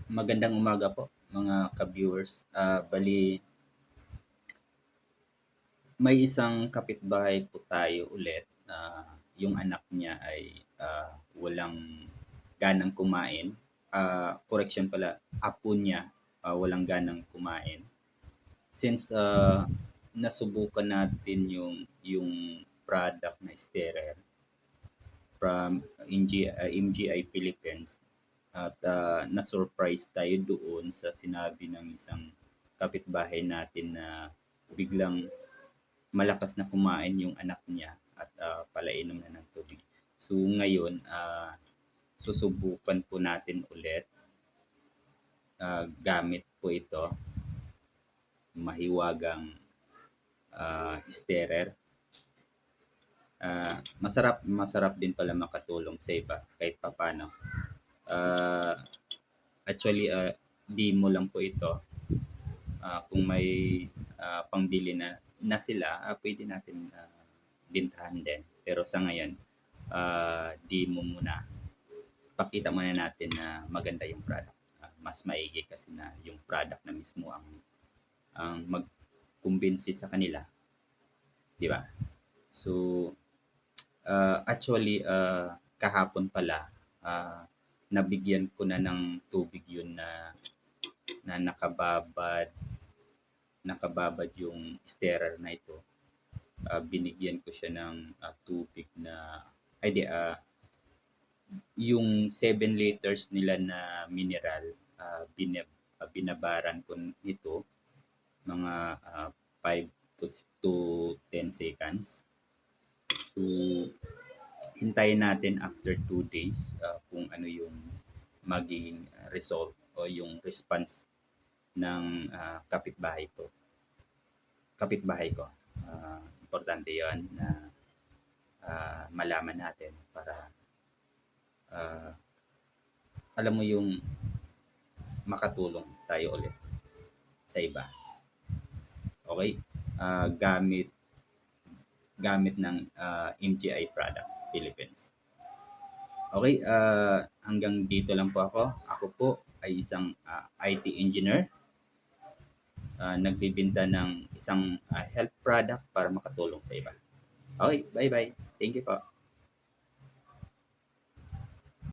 Magandang umaga po mga ka-viewers. Bali, may isang kapitbahay po tayo ulit na yung anak niya ay walang ganang kumain. Correction pala, apo niya walang ganang kumain. Since nasubukan natin yung product na Sterer from MGI Philippines at na-surprise tayo doon sa sinabi ng isang kapitbahay natin na biglang malakas na kumain yung anak niya at palainom na ng tubig. So ngayon, susubukan po natin ulit gamit po ito, mahiwagang sterer. Masarap masarap din pala makatulong sa iba kahit papano. Uh, Actually, demo lang po ito. Kung may pangbili na sila, pwede natin bintahan din. Pero sa ngayon, demo muna. Pakita muna natin na maganda yung product. Mas maigi kasi na yung product na mismo ang magkumbinsi sa kanila, di ba? So, actually, kahapon pala, nabigyan ko na ng tubig yun na nakababad yung sterer na ito. Binigyan ko siya ng tubig na ay di, yung 7 liters nila na mineral, binabaran ko nito mga 5 to 10 seconds. So, hintayin natin after 2 days kung ano yung magiging result o yung response ng kapitbahay ko. Importante yon na malaman natin para ah, alam mo yung makatulong tayo ulit sa iba. Okay? Gamit gamit ng MGI product Philippines. Okay, hanggang dito lang po ako. Ako po ay isang IT engineer. Nagbibenta ng isang health product para makatulong sa iba. Okay, bye-bye. Thank you po.